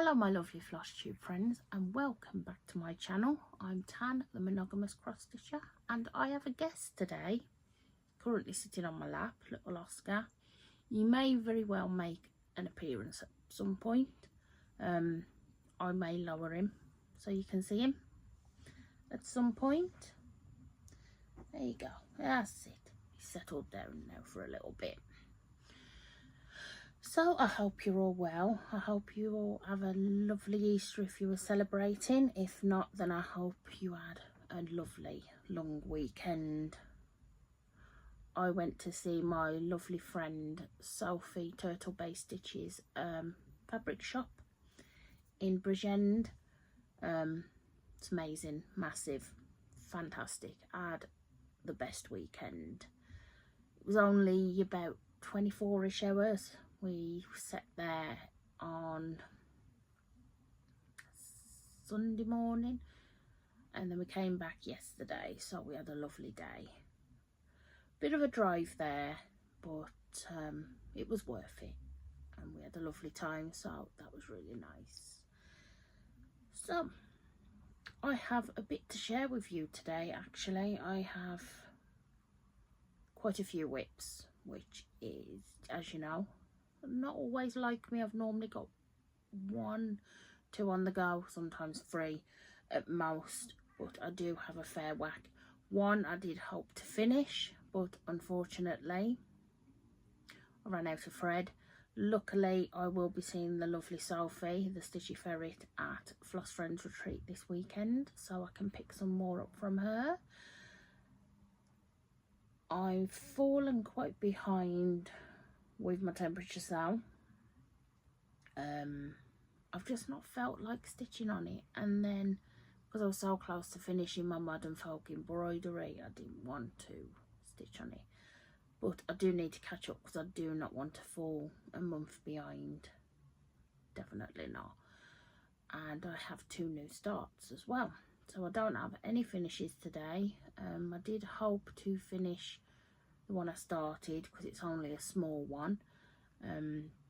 Hello my lovely Flosstube friends, and welcome back to my channel. I'm Tan, the monogamous cross stitcher, and I have a guest today, currently sitting on my lap, little Oscar. He may very well make an appearance at some point. I may lower him so you can see him at some point. There you go, that's it. He's settled down now for a little bit. So I hope you're all well. I hope you all have a lovely Easter if you were celebrating. If not, then I hope you had a lovely long weekend. I went to see my lovely friend Sophie Turtle Bay Stitches fabric shop in Bridgend. It's amazing, massive, fantastic. I had the best weekend. It was only about 24-ish hours. We sat there on Sunday morning and then we came back yesterday, so we had a lovely day. Bit of a drive there, but it was worth it and we had a lovely time, so that was really nice. So I have a bit to share with you today. Actually, I have quite a few whips, which is, as you know, not always like me. I've normally got 1, 2 on the go, sometimes 3 at most, but I do have a fair whack. One I did hope to finish, but unfortunately I ran out of thread. Luckily I will be seeing the lovely Sophie, the Stitchy Ferret, at Floss Friends Retreat this weekend, so I can pick some more up from her. I've fallen quite behind with my temperature cell. I've just not felt like stitching on it, and then because I was so close to finishing my modern folk embroidery, I didn't want to stitch on it, but I do need to catch up because I do not want to fall a month behind, definitely not. And I have 2 new starts as well, so I don't have any finishes today. I did hope to finish the one I started because it's only a small one,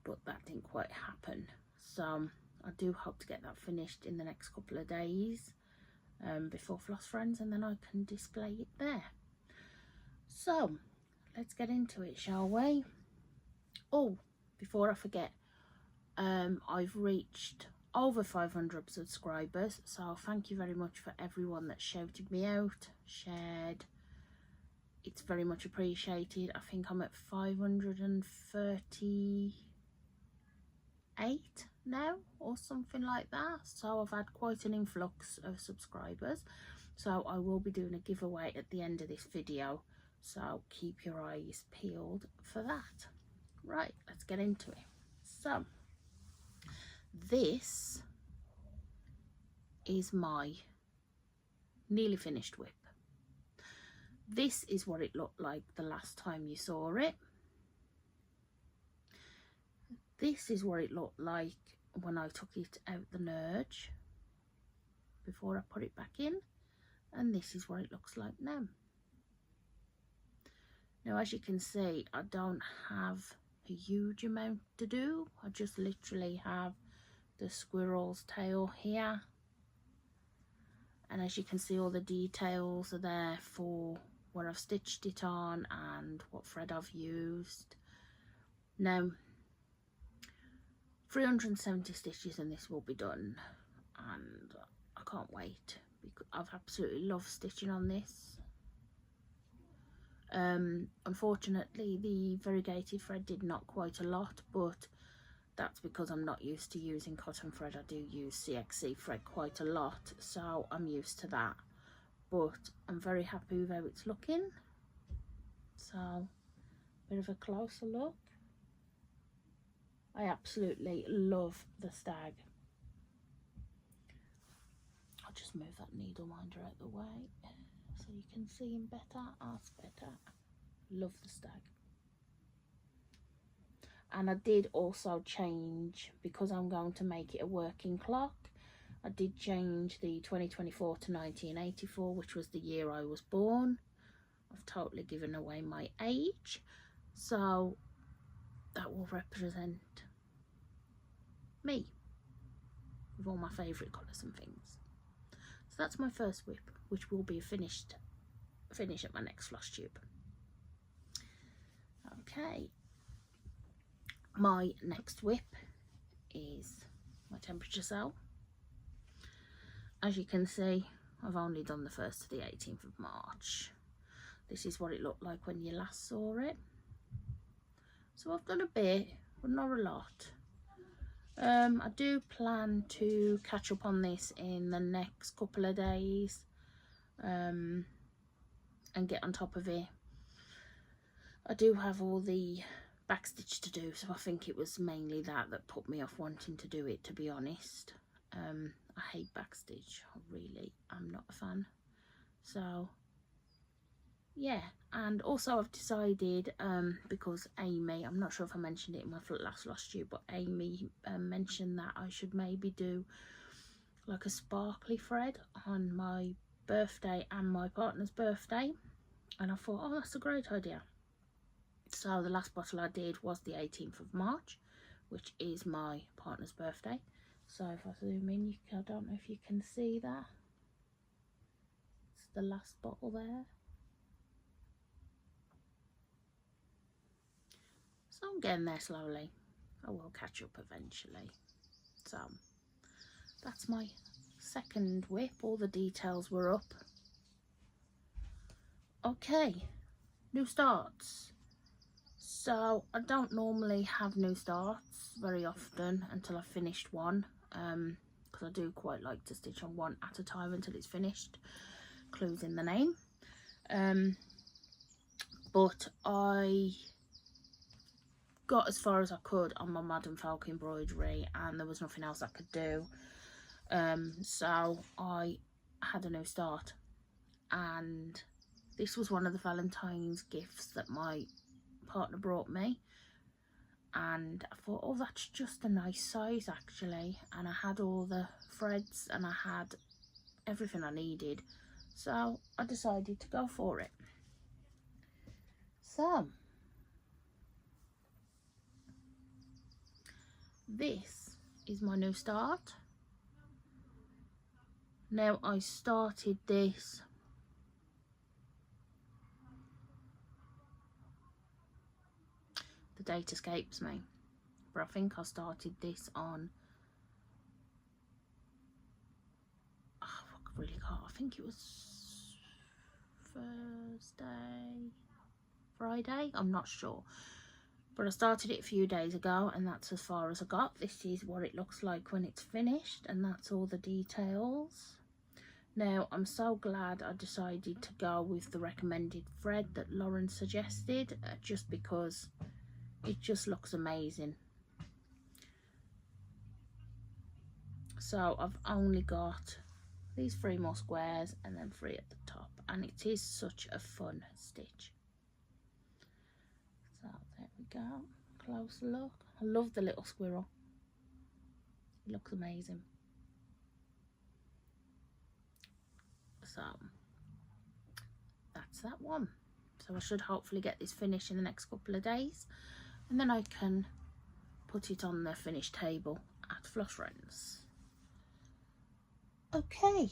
but that didn't quite happen, so I do hope to get that finished in the next couple of days before Floss Friends, and then I can display it there. So let's get into it, shall we? Oh, before I forget, I've reached over 500 subscribers, so thank you very much for everyone that shouted me out, shared. It's very much appreciated. I think I'm at 538 now or something like that, so I've had quite an influx of subscribers. So I will be doing a giveaway at the end of this video, so keep your eyes peeled for that. Right, let's get into it. So this is my nearly finished whip. This is what it looked like the last time you saw it. This is what it looked like when I took it out the nurge before I put it back in, and this is what it looks like now. Now, as you can see, I don't have a huge amount to do. I just literally have the squirrel's tail here, and as you can see, all the details are there for where I've stitched it on and what thread I've used. Now 370 stitches and this will be done, and I can't wait because I've absolutely loved stitching on this. Unfortunately the variegated thread did not quite a lot, but that's because I'm not used to using cotton thread. I do use cxc thread quite a lot, so I'm used to that, but I'm very happy with how it's looking. So bit of a closer look. I absolutely love the stag. I'll just move that needle minder out the way so you can see him better. That's better. Love the stag. And I did also change, because I'm going to make it a working clock, I did change the 2024 to 1984, which was the year I was born. I've totally given away my age, so that will represent me. with all my favourite colours and things. So that's my first whip, which will be a finish at my next floss tube. Okay, my next whip is my temperature cell. As you can see, I've only done the 1st to the 18th of March. This is what it looked like when you last saw it. So I've done a bit, but not a lot. I do plan to catch up on this in the next couple of days and get on top of it. I do have all the backstitch to do, so I think it was mainly that put me off wanting to do it, to be honest. I hate backstitch, I really am not a fan. So yeah, and also I've decided, because Amy, I'm not sure if I mentioned it in my last Flosstube, but Amy mentioned that I should maybe do like a sparkly thread on my birthday and my partner's birthday, and I thought, oh, that's a great idea. So the last bottle I did was the 18th of March, which is my partner's birthday. So if I zoom in, I don't know if you can see that. It's the last bottle there. So I'm getting there slowly. I will catch up eventually. So that's my second whip. All the details were up. Okay, new starts. So I don't normally have new starts very often until I've finished one, because I do quite like to stitch on one at a time until it's finished. Clues in the name. But I got as far as I could on my Madam Folk embroidery, and there was nothing else I could do. So I had a new start, and this was one of the Valentine's gifts that my partner brought me, and I thought, oh, that's just a nice size actually, and I had all the threads and I had everything I needed, so I decided to go for it. So this is my new start. Now, I started this the date escapes me, but I think I started this on, oh, I really can't, I think it was Thursday, Friday, I'm not sure, but I started it a few days ago, and that's as far as I got. This is what it looks like when it's finished, and that's all the details. Now, I'm so glad I decided to go with the recommended thread that Lauren suggested, just because it just looks amazing. So I've only got these 3 more squares and then 3 at the top, and it is such a fun stitch. So there we go, close look. I love the little squirrel, it looks amazing. So that's that one. So I should hopefully get this finished in the next couple of days, and then I can put it on the finished table at Floss Friends. Okay,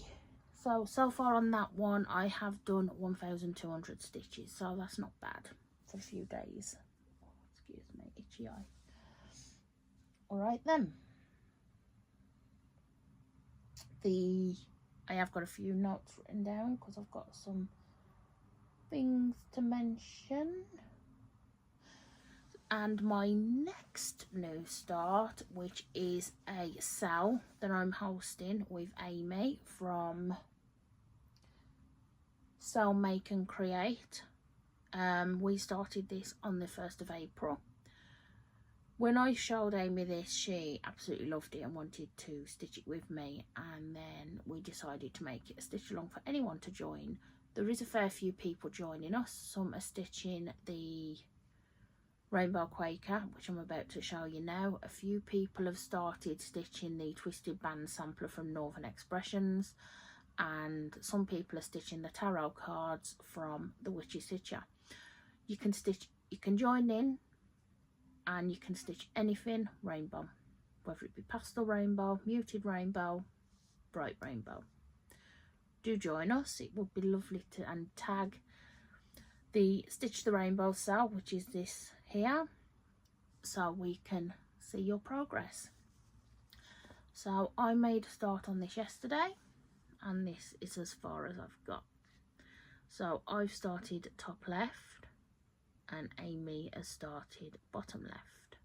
so far on that one I have done 1,200 stitches, so that's not bad for a few days. Excuse me, itchy eye. Alright then, I have got a few notes written down because I've got some things to mention. And my next new start, which is a sale that I'm hosting with Amy from Sewmake and Create. We started this on the 1st of April. When I showed Amy this, she absolutely loved it and wanted to stitch it with me, and then we decided to make it a stitch along for anyone to join. There is a fair few people joining us. Some are stitching the Rainbow Quaker, which I'm about to show you now. A few people have started stitching the Twisted Band sampler from Northern Expressions, and some people are stitching the tarot cards from the Witchy Stitcher. You can join in, and you can stitch anything rainbow whether it be pastel rainbow, muted rainbow, bright rainbow. Do join us, it would be lovely to, and tag the Stitch the Rainbow cell, which is this here, so we can see your progress. So I made a start on this yesterday, and this is as far as I've got. So I've started top left and Amy has started bottom left.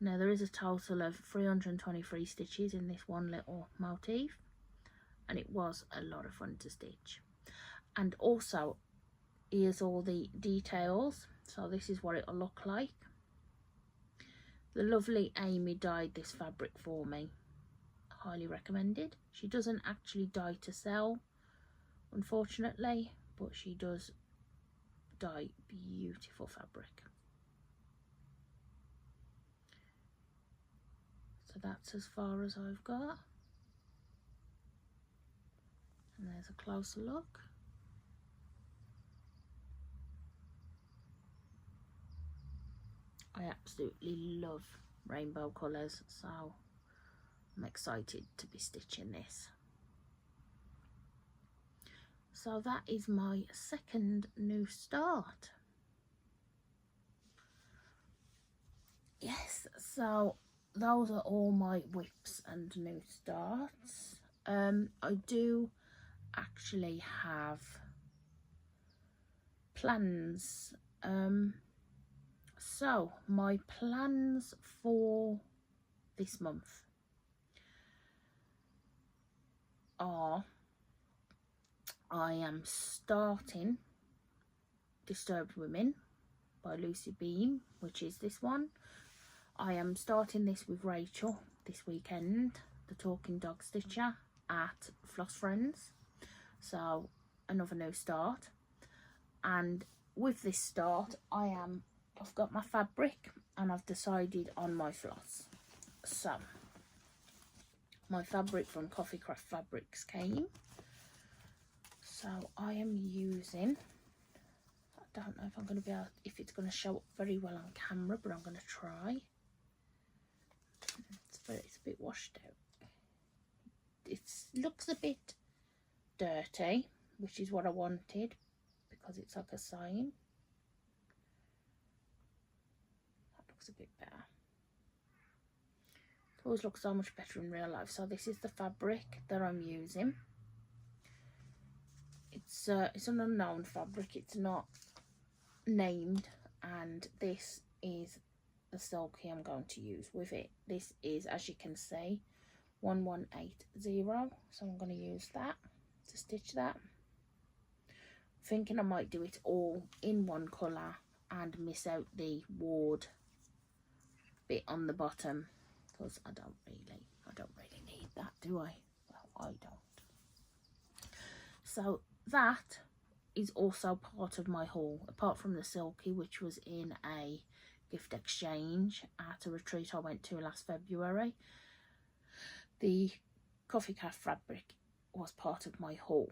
Now there is a total of 323 stitches in this one little motif, and it was a lot of fun to stitch. And also here's all the details, so this is what it'll look like. The lovely Amy dyed this fabric for me, highly recommended. She doesn't actually dye to sell, unfortunately, but she does dye beautiful fabric. So that's as far as I've got, and there's a closer look. I absolutely love rainbow colours, so I'm excited to be stitching this. So that is my second new start. Yes, so those are all my whips and new starts. I do actually have plans. So my plans for this month are, I am starting Disturbed Women by Lucy Beam, which is this one. I am starting this with Rachel this weekend, the Talking Dog Stitcher at Floss Friends. So another new start. And with this start, I've got my fabric and I've decided on my floss. So my fabric from Coffee Craft Fabrics came. So I am using, I don't know if I'm going to be able, if it's going to show up very well on camera, but I'm going to try. It's a bit washed out. It looks a bit dirty, which is what I wanted, because it's like a sign. That looks a bit better. It always looks so much better in real life. So this is the fabric that I'm using. It's an unknown fabric, it's not named, and this is the silky I'm going to use with it. This is, as you can see, 1180, so I'm going to use that to stitch that. Thinking I might do it all in one colour and miss out the ward bit on the bottom, because I don't really need that, do I? Well, I don't. So that is also part of my haul, apart from the silky, which was in a gift exchange at a retreat I went to last February. The Coffee Craft fabric was part of my haul.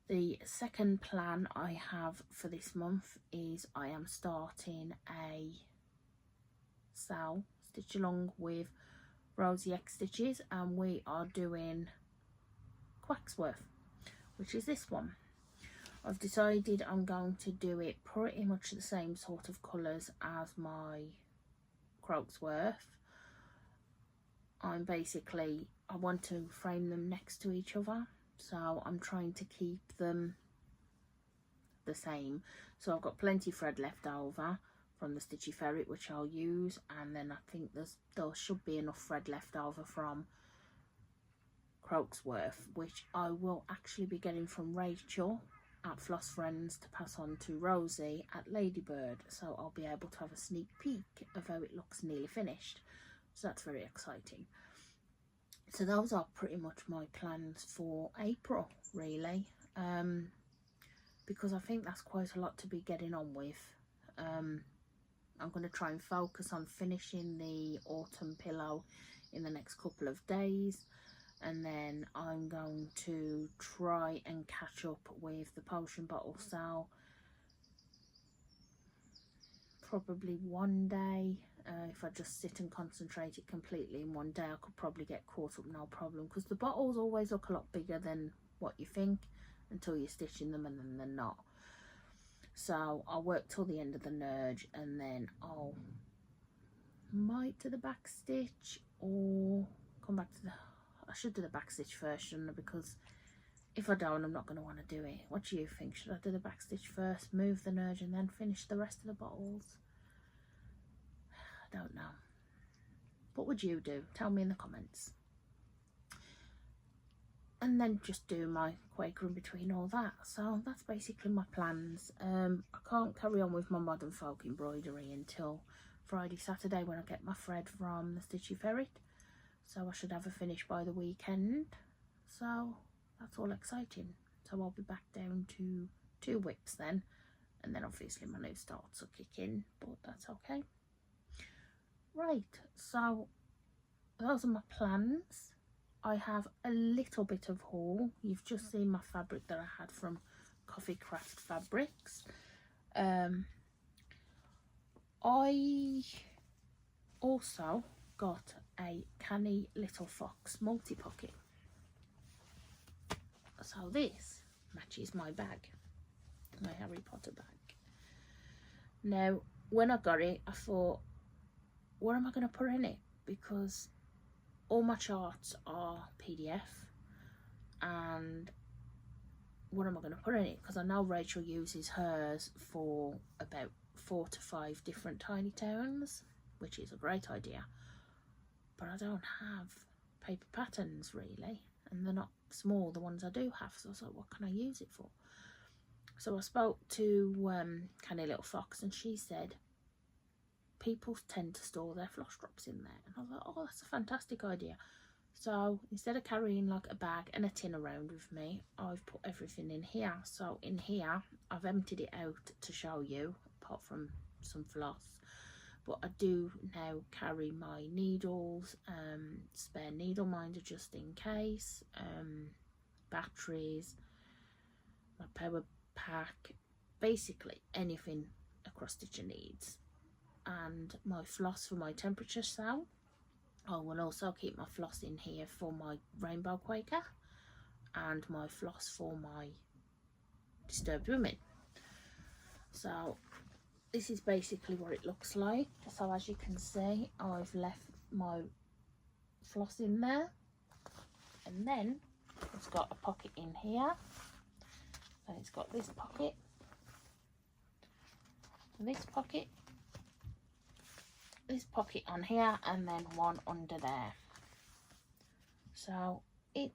The second plan I have for this month is I am starting a sale stitch along with Rosie X Stitches, and we are doing Quack's worth, which is this one. I've decided I'm going to do it pretty much the same sort of colours as my Croaksworth. I want to frame them next to each other, so I'm trying to keep them the same. So I've got plenty of thread left over from the Stitchy Ferret, which I'll use, and then I think there should be enough thread left over from Croaksworth, which I will actually be getting from Rachel at Floss Friends to pass on to Rosie at Ladybird, so I'll be able to have a sneak peek of how it looks nearly finished. So that's very exciting. So those are pretty much my plans for April, really, because I think that's quite a lot to be getting on with. I'm going to try and focus on finishing the autumn pillow in the next couple of days, and then I'm going to try and catch up with the potion bottle sale probably one day. If I just sit and concentrate it completely in one day, I could probably get caught up, no problem, because the bottles always look a lot bigger than what you think until you're stitching them, and then they're not. So I'll work till the end of the nerge, and then I'll might do the back stitch or come back to the, I should do the back stitch first, shouldn't I? Because if I don't, I'm not going to want to do it. What do you think? Should I do the back stitch first, move the nerge, and then finish the rest of the bottles? I don't know. What would you do? Tell me in the comments. And then just do my Quaker in between all that. So that's basically my plans. I can't carry on with my modern folk embroidery until Friday, Saturday, when I get my thread from the Stitchy Ferret. So I should have a finish by the weekend. So that's all exciting. So I'll be back down to 2 whips then, and then obviously my new starts will kick in, but that's okay. Right, so those are my plans. I have a little bit of haul. You've just seen my fabric that I had from Coffee Craft Fabrics. I also got a canny little fox multi-pocket. So this matches my bag, my Harry Potter bag. Now, when I got it, I thought, what am I going to put in it? Because all my charts are PDF, and what am I going to put in it? Because I know Rachel uses hers for about 4 to 5 different tiny towns, which is a great idea, but I don't have paper patterns really, and they're not small, the ones I do have. So I was like, what can I use it for? So I spoke to Canny Little Fox, and she said people tend to store their floss drops in there, and I was like, oh, that's a fantastic idea. So instead of carrying like a bag and a tin around with me, I've put everything in here. So in here I've emptied it out to show you, apart from some floss, but I do now carry my needles, spare needle minder just in case, batteries, my power pack, basically anything a cross stitcher needs, and my floss for my temperature cell. I will also keep my floss in here for my rainbow Quaker, and my floss for my disturbed women. So this is basically what it looks like. So as you can see, I've left my floss in there, and then it's got a pocket in here, and it's got this pocket, this pocket on here, and then one under there. So it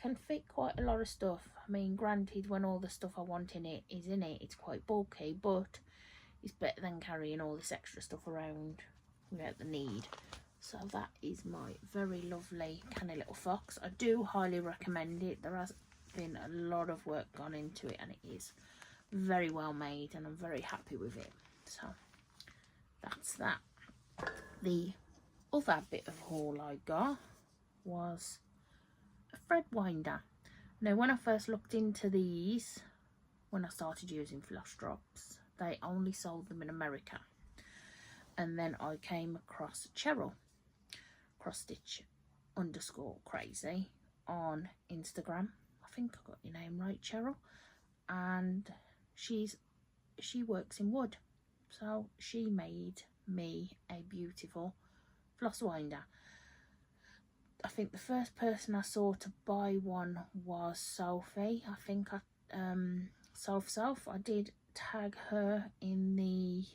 can fit quite a lot of stuff. I mean, granted, when all the stuff I want in it is in it, it's quite bulky, but it's better than carrying all this extra stuff around without the need. So that is my very lovely Canny Little Fox. I do highly recommend it. There has been a lot of work gone into it, and it is very well made, and I'm very happy with it. So that's that. The other bit of haul I got was a thread winder. Now, when I first looked into these, when I started using floss drops, they only sold them in America, and then I came across Cheryl, crossstitch_crazy on Instagram. I think I got your name right, Cheryl, and she works in wood, so she made me a beautiful floss winder. I think the first person I saw to buy one was Sophie. I think Soph. I did tag her in the,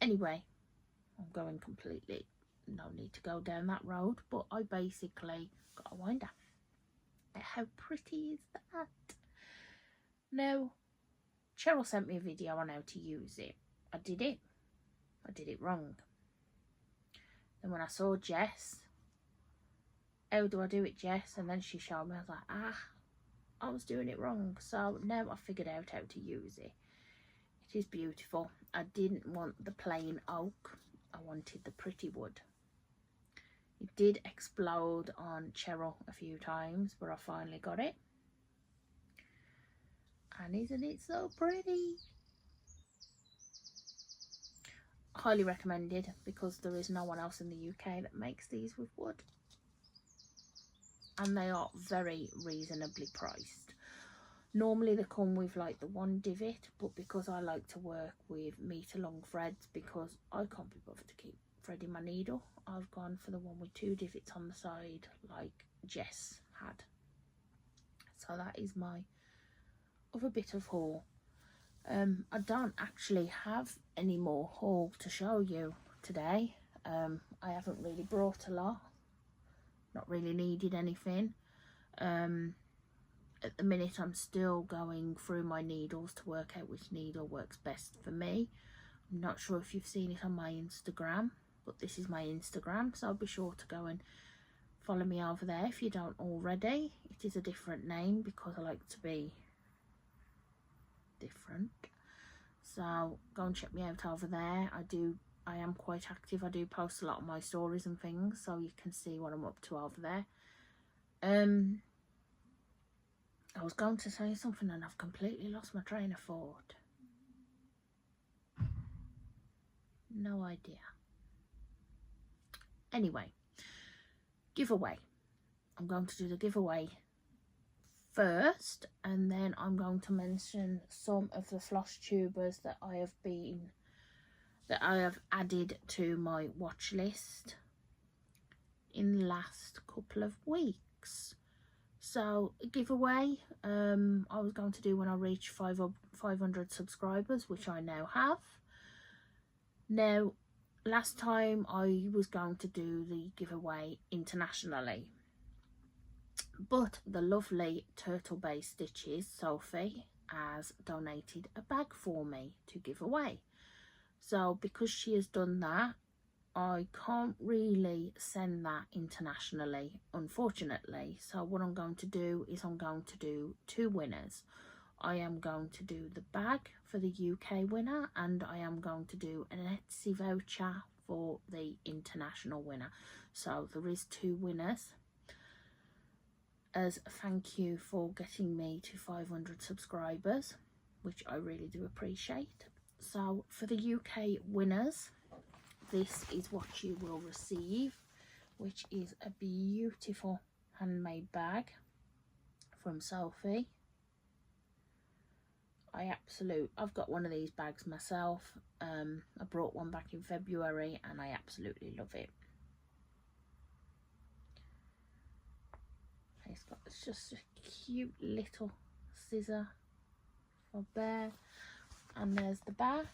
anyway, I'm going completely, no need to go down that road, but I basically got a winder. How pretty is that? Now, Cheryl sent me a video on how to use it. I did it wrong. And when I saw Jess, how do I do it, Jess? And then she showed me, I was like, I was doing it wrong. So now I figured out how to use it. It is beautiful. I didn't want the plain oak, I wanted the pretty wood. It did explode on Cheryl a few times, but I finally got it. And isn't it so pretty? Highly recommended, because there is no one else in the UK that makes these with wood. And they are very reasonably priced. Normally they come with like the one divot, but because I like to work with metre long threads, because I can't be bothered to keep threading my needle, I've gone for the one with 2 divots on the side like Jess had. So that is my other bit of haul. I don't actually have any more haul to show you today. I haven't really brought a lot, not really needed anything. At the minute I'm still going through my needles to work out which needle works best for me. I'm not sure if you've seen it on my Instagram, but this is my Instagram, so be sure to go and follow me over there if you don't already. It is a different name because I like to be different, so go and check me out over there. I am quite active. I do post a lot of my stories and things, so you can see what I'm up to over there. I was going to say something and I've completely lost my train of thought. No idea. Anyway, giveaway. I'm going to do the giveaway first, and then I'm going to mention some of the Flosstubers that I have added to my watch list in the last couple of weeks. So a giveaway I was going to do when I reach 500 subscribers, which I now have. Now, last time I was going to do the giveaway internationally, but the lovely Turtle Bay Stitches Sophie has donated a bag for me to give away. So because she has done that, I can't really send that internationally, unfortunately. So what I'm going to do is I'm going to do 2 winners. I am going to do the bag for the UK winner, and I am going to do an Etsy voucher for the international winner. So there is 2 winners as a thank you for getting me to 500 subscribers, which I really do appreciate. So for the UK winners, this is what you will receive, which is a beautiful handmade bag from Sophie. I've got one of these bags myself. I brought one back in February and I absolutely love it. It's just a cute little scissor for bear, and there's the back.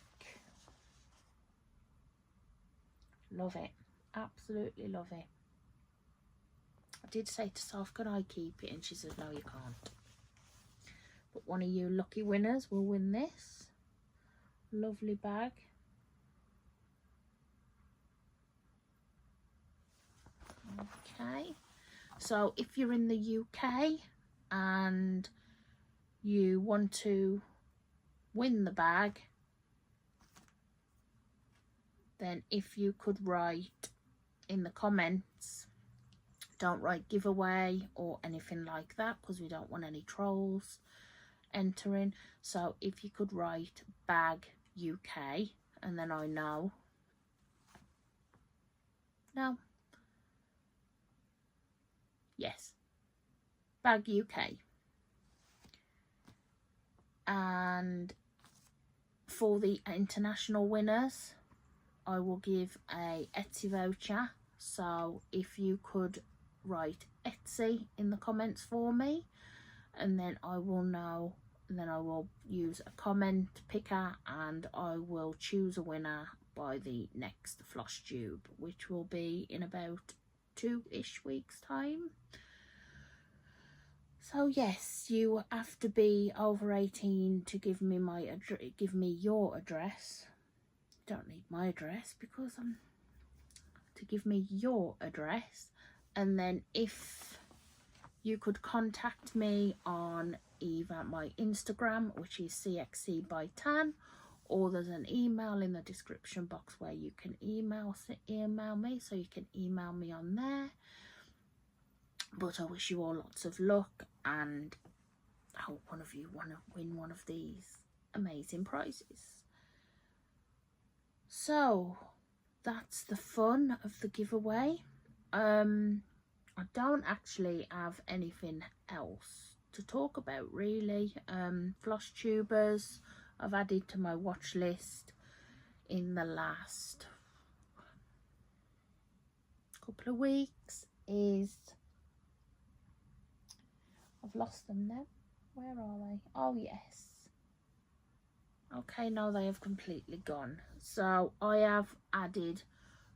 Love it, absolutely love it. I did say to Soph, could I keep it? And she said, no, you can't. But one of you lucky winners will win this lovely bag. Okay, so if you're in the UK and you want to win the bag, then if you could write in the comments, don't write giveaway or anything like that, because we don't want any trolls entering. So if you could write bag UK, and then I know. No. Yes. Bag UK. And for the international winners, I will give a Etsy voucher. So if you could write Etsy in the comments for me, and then I will know, and then I will use a comment picker and I will choose a winner by the next Flosstube, which will be in about 2-ish weeks time. So yes, you have to be over 18 to give me your address. You don't need my address because to give me your address, and then if you could contact me on either my Instagram, which is cxc.by.tan, or there's an email in the description box where you can email me, so you can email me on there. But I wish you all lots of luck, and hope one of you want to win one of these amazing prizes. So that's the fun of the giveaway. I don't actually have anything else to talk about really. Flosstubers I've added to my watch list in the last couple of weeks is, I've lost them now. Where are they? Oh yes. Okay, no, they have completely gone. So I have added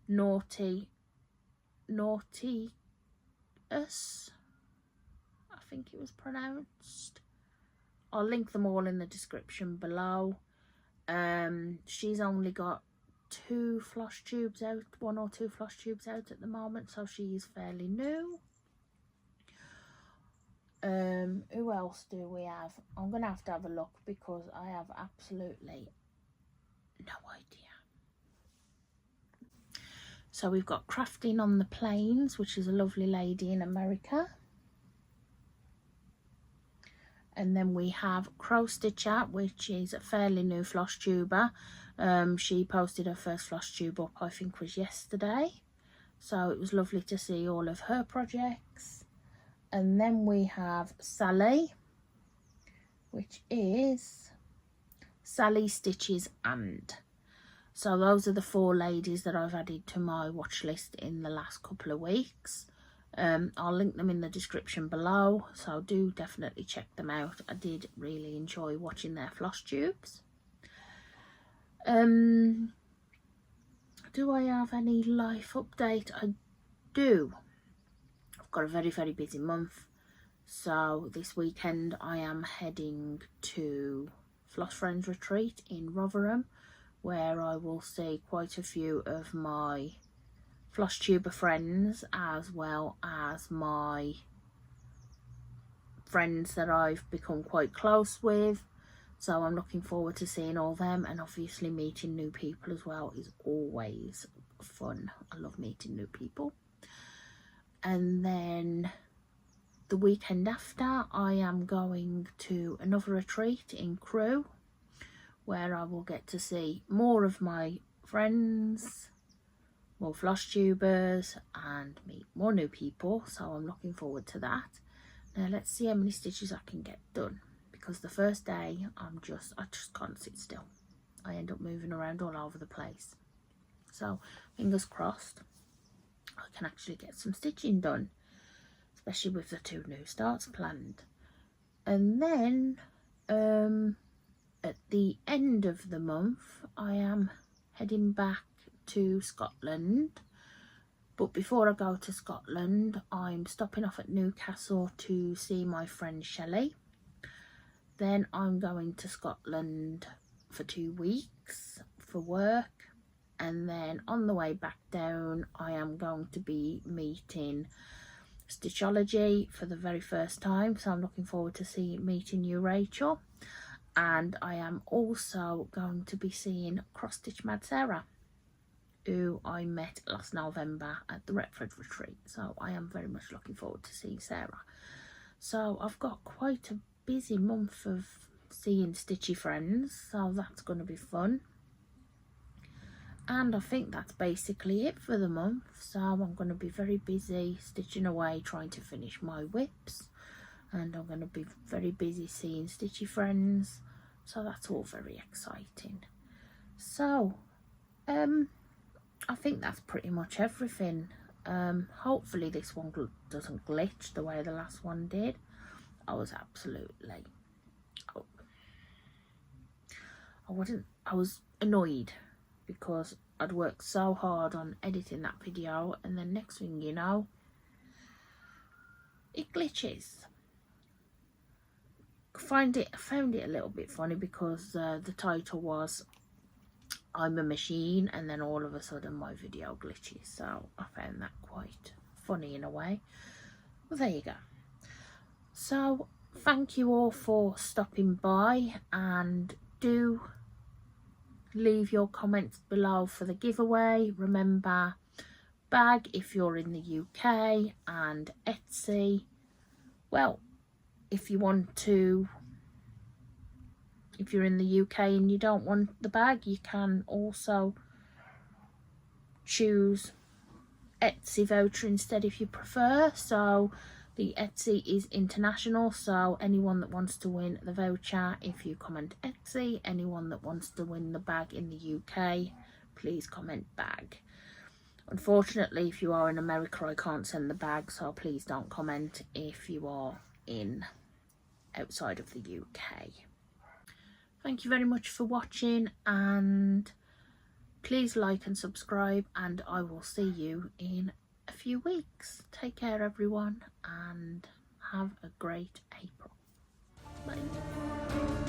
Naughty Us, I think it was pronounced. I'll link them all in the description below. She's only got 2 floss tubes out, 1 or 2 floss tubes out at the moment, so she is fairly new. Who else do we have? I'm gonna have to have a look because I have absolutely no idea. So we've got Crafting on the Plains, which is a lovely lady in America. And then we have Crow Stitcher, which is a fairly new floss tuber. She posted her first floss tube up, I think was yesterday. So it was lovely to see all of her projects. And then we have Sally, which is Sally Stitches and. So those are the 4 ladies that I've added to my watch list in the last couple of weeks. I'll link them in the description below, so do definitely check them out. I did really enjoy watching their floss tubes. Do I have any life update? I do. I've got a very, very busy month. So this weekend I am heading to Floss Friends Retreat in Rotherham, where I will see quite a few of my floss tuber friends, as well as my friends that I've become quite close with. So I'm looking forward to seeing all them, and obviously meeting new people as well is always fun. I love meeting new people. And then the weekend after I am going to another retreat in Crewe, where I will get to see more of my friends, more floss tubers, and meet more new people. So I'm looking forward to that. Now let's see how many stitches I can get done, because the first day I just can't sit still. I end up moving around all over the place. So fingers crossed I can actually get some stitching done, especially with the 2 new starts planned. And then at the end of the month I am heading back to Scotland, but before I go to Scotland I'm stopping off at Newcastle to see my friend Shelley. Then I'm going to Scotland for 2 weeks for work, and then on the way back down I am going to be meeting Stitchology for the very first time, so I'm looking forward to meeting you, Rachel. And I am also going to be seeing Cross Stitch Mad Sarah, who I met last November at the Retford retreat. So I am very much looking forward to seeing Sarah. So I've got quite a busy month of seeing stitchy friends, so that's going to be fun. And I think that's basically it for the month. So I'm going to be very busy stitching away, trying to finish my whips. And I'm going to be very busy seeing stitchy friends, so that's all very exciting. So I think that's pretty much everything. Hopefully this one doesn't glitch the way the last one did. I was absolutely I was annoyed because I'd worked so hard on editing that video, and then next thing you know it glitches. Found it a little bit funny because the title was I'm a Machine, and then all of a sudden my video glitches, so I found that quite funny in a way. Well, there you go. So thank you all for stopping by, and do leave your comments below for the giveaway. Remember, bag if you're in the UK, and Etsy, well, if you want to, if you're in the UK and you don't want the bag, you can also choose Etsy voucher instead if you prefer. So the Etsy is international, so anyone that wants to win the voucher, if you comment Etsy, anyone that wants to win the bag in the UK, please comment bag. Unfortunately, if you are in America, I can't send the bag, so please don't comment if you are in outside of the UK. Thank you very much for watching, and please like and subscribe, and I will see you in a few weeks. Take care everyone, and have a great April. Bye.